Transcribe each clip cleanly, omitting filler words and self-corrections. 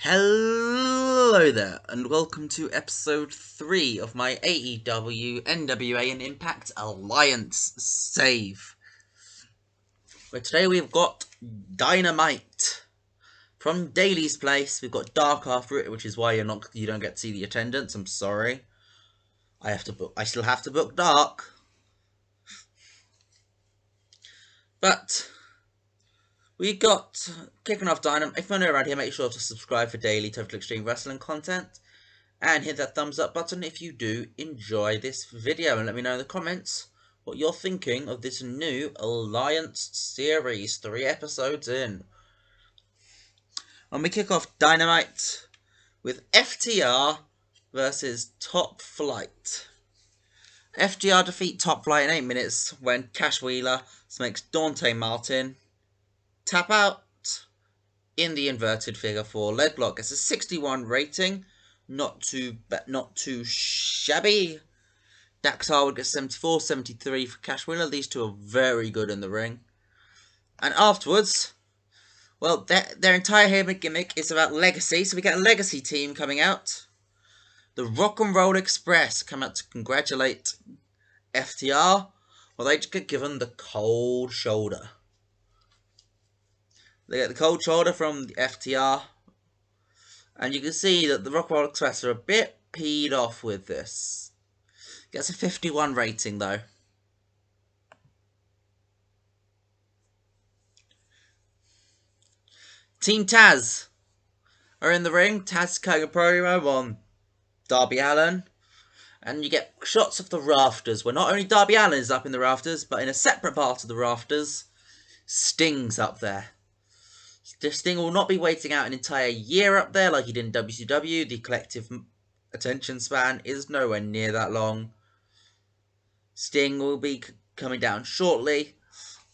Hello there, and welcome to episode 3 of my AEW, NWA, and Impact Alliance save. Where today we've got Dynamite. From Daily's Place, we've got Dark after it, which is why you don't get to see the attendance. I'm sorry. I still have to book Dark. But we got kicking off Dynamite. If you're new around here, make sure to subscribe for daily Total Extreme Wrestling content. And hit that thumbs up button if you do enjoy this video. And let me know in the comments what you're thinking of this new Alliance series. 3 episodes in. And we kick off Dynamite with FTR versus Top Flight. FTR defeat Top Flight in 8 minutes when Cash Wheeler makes Dante Martin tap out in the inverted figure 4 leg lock. It's a 61 rating. Not too shabby. Dax Harwood gets 74, 73 for Cash Wheeler. These two are very good in the ring. And afterwards, well, their entire gimmick is about legacy. So we get a legacy team coming out. The Rock and Roll Express come out to congratulate FTR. Well, they just get given the cold shoulder. They get the cold shoulder from the FTR. And you can see that the Rock and Roll Express are a bit peed off with this. Gets a 51 rating though. Team Taz are in the ring. Taz cutting a promo on Darby Allin. And you get shots of the rafters where not only Darby Allin is up in the rafters, but in a separate part of the rafters, Sting's up there. Sting will not be waiting out an entire year up there like he did in WCW. The collective attention span is nowhere near that long. Sting will be coming down shortly,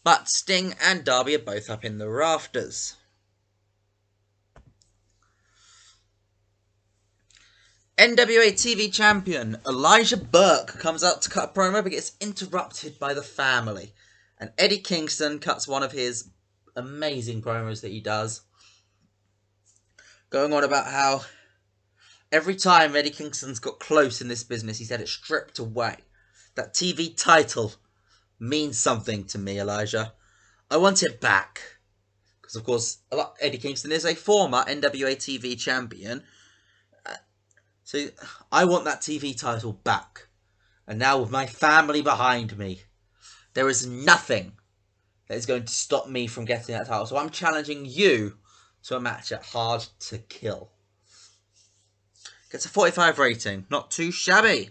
but Sting and Darby are both up in the rafters. NWA TV champion Elijah Burke comes out to cut a promo but gets interrupted by the family. And Eddie Kingston cuts one of his amazing promos that he does, going on about how every time Eddie Kingston's got close in this business, he's had it stripped away. That TV title means something to me, Elijah. I want it back. Because, of course, Eddie Kingston is a former NWA TV champion. So I want that TV title back. And now with my family behind me, there is nothing that is going to stop me from getting that title. So I'm challenging you to a match at Hard to Kill. Gets a 45 rating. Not too shabby.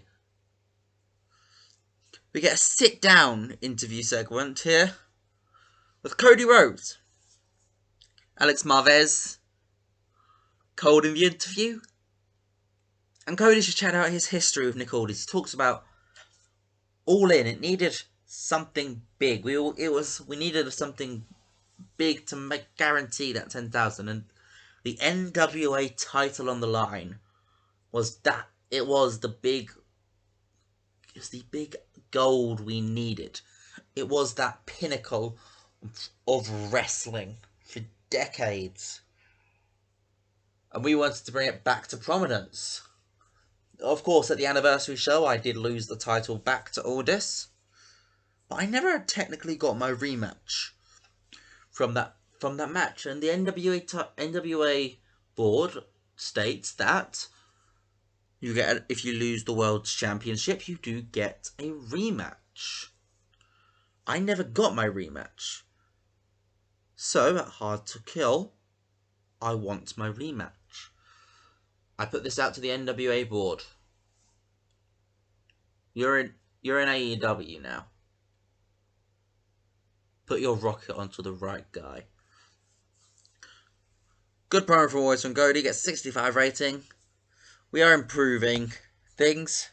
We get a sit-down interview segment here with Cody Rhodes, Alex Marvez, Cole in the interview. And Cody's just chatting about his history with Nick Aldis. He talks about All In. It needed something big. We needed something big to guarantee that 10,000, and the NWA title on the line was that. It was the big gold we needed. It was that pinnacle of wrestling for decades, and we wanted to bring it back to prominence. Of course, at the anniversary show, I did lose the title back to Aldis. But I never technically got my rematch from that match. And the NWA board states that if you lose the World Championship, you do get a rematch. I never got my rematch. So, at Hard to Kill, I want my rematch. I put this out to the NWA board. You're in AEW now. Put your rocket onto the right guy. Good promo from Always from Cody. Gets 65 rating. We are improving things.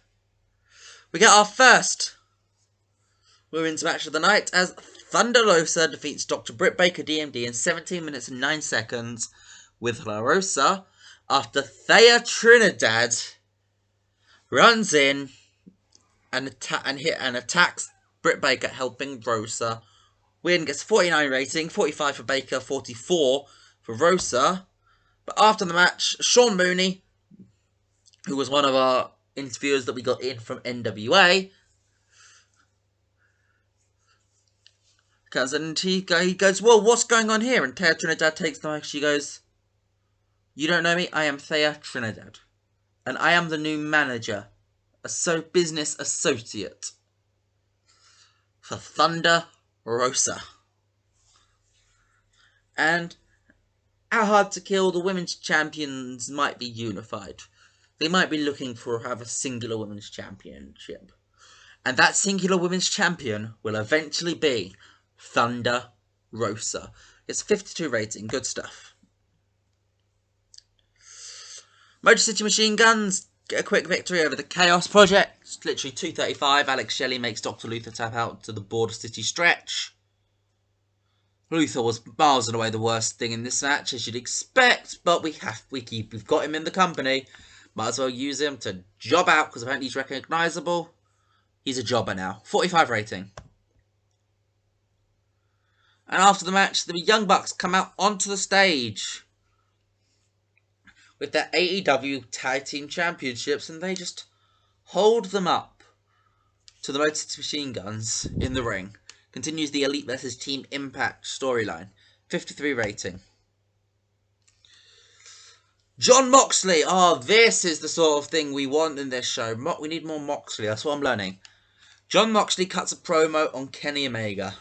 We get our first women's match of the night as Thunder Rosa defeats Dr. Britt Baker DMD in 17 minutes and 9 seconds with La Rosa after Thea Trinidad runs in and attacks Britt Baker, helping Rosa win. Gets 49 rating, 45 for Baker, 44 for Rosa. But after the match, Sean Mooney, who was one of our interviewers that we got in from NWA, comes and he goes, well, what's going on here? And Thea Trinidad takes the mic. She goes, you don't know me? I am Thea Trinidad. And I am the new manager, a business associate for Thunder Rosa. And how hard to kill, the women's champions might be unified. They might be looking for have a singular women's championship. And that singular women's champion will eventually be Thunder Rosa. It's 52 rating, good stuff. Motor City Machine Guns get a quick victory over the Chaos Project. It's literally 2:35. Alex Shelley makes Dr. Luther tap out to the Border City stretch. Luther was miles and away the worst thing in this match, as you'd expect, but we've got him in the company. Might as well use him to job out, because apparently he's recognisable. He's a jobber now. 45 rating. And after the match, the Young Bucks come out onto the stage with their AEW Tag Team Championships, and they just hold them up to the Motor City Machine Guns in the ring. Continues the Elite vs Team Impact storyline. 53 rating. John Moxley. Oh, this is the sort of thing we want in this show. We need more Moxley. That's what I'm learning. John Moxley cuts a promo on Kenny Omega,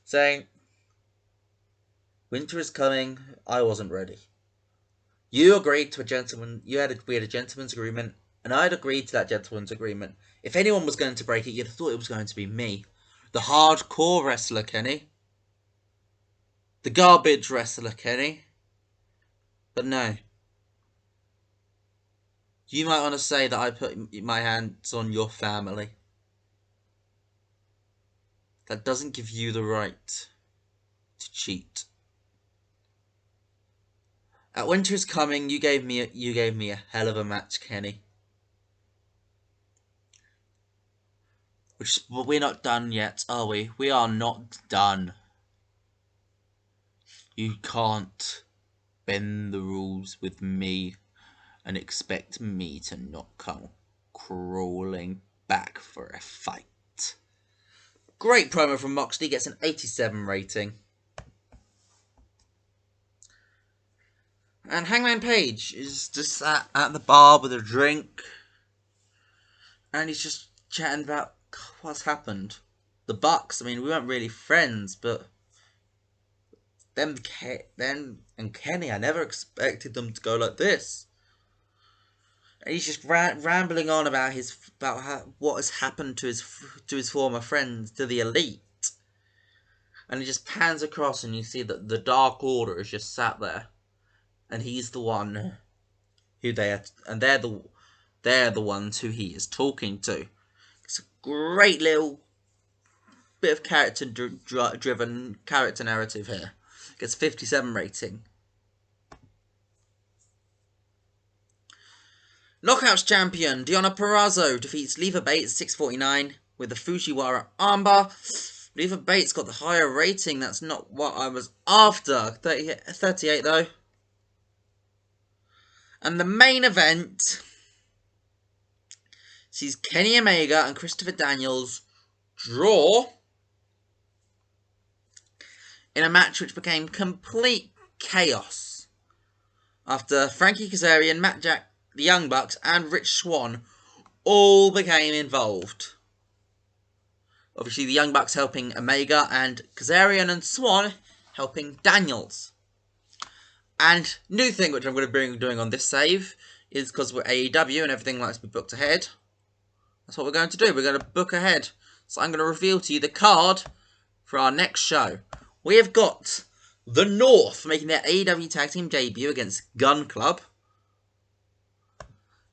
saying, winter is coming. I wasn't ready. You agreed to a gentleman. We had a gentleman's agreement, and I'd agreed to that gentleman's agreement. If anyone was going to break it, you'd have thought it was going to be me. The hardcore wrestler, Kenny. The garbage wrestler, Kenny. But no. You might want to say that I put my hands on your family. That doesn't give you the right to cheat. At Winter is Coming, you gave me a hell of a match, Kenny. But we're not done yet, are we? We are not done. You can't bend the rules with me and expect me to not come crawling back for a fight. Great promo from Moxley, gets an 87 rating. And Hangman Page is just sat at the bar with a drink, and he's just chatting about what's happened. The Bucks, I mean, we weren't really friends, but them and Kenny, I never expected them to go like this. And he's just rambling on about what has happened to his former friends, to the Elite. And he just pans across, and you see that the Dark Order is just sat there, and he's the one who they're the ones who he is talking to. It's a great little bit of character-driven character narrative here. Gets 57 rating. Knockouts champion Deonna Purrazzo defeats Leva Bates 6:49 with the Fujiwara armbar. Leva Bates got the higher rating. That's not what I was after. 38 though. And the main event sees Kenny Omega and Christopher Daniels draw in a match which became complete chaos after Frankie Kazarian, Matt Jack, the Young Bucks, and Rich Swann all became involved. Obviously, the Young Bucks helping Omega, and Kazarian and Swann helping Daniels. And new thing which I'm going to be doing on this save is, because we're AEW and everything likes to be booked ahead, that's what we're going to do. We're going to book ahead. So I'm going to reveal to you the card for our next show. We have got the North making their AEW Tag Team debut against Gun Club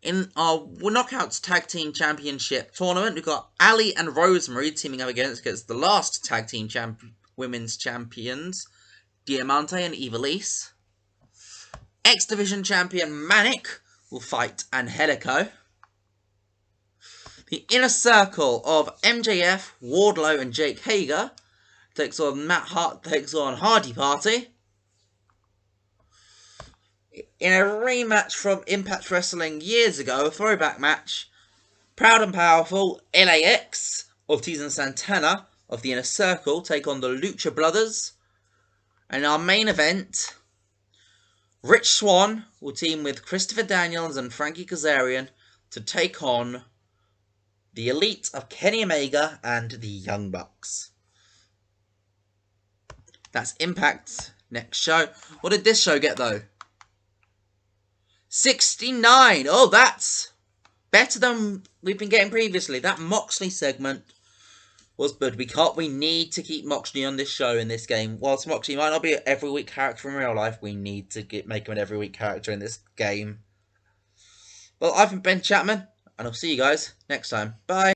in our Knockouts Tag Team Championship tournament. We've got Ali and Rosemary teaming up against the last Tag Team Women's Champions, Diamante and Ivelisse. X Division Champion Manic will fight Angelico. The Inner Circle of MJF, Wardlow and Jake Hager takes on Matt Hart, takes on Hardy Party. in a rematch from Impact Wrestling years ago, a throwback match, Proud and Powerful LAX, Ortiz and Santana of the Inner Circle take on the Lucha Brothers. And our main event, Rich Swann will team with Christopher Daniels and Frankie Kazarian to take on the Elite of Kenny Omega and the Young Bucks. That's Impact. Next show. What did this show get though? 69. Oh, that's better than we've been getting previously. That Moxley segment was good. We need to keep Moxley on this show in this game. Whilst Moxley might not be an every week character in real life, we need to make him an every week character in this game. Well, I've been Ben Chapman, and I'll see you guys next time. Bye.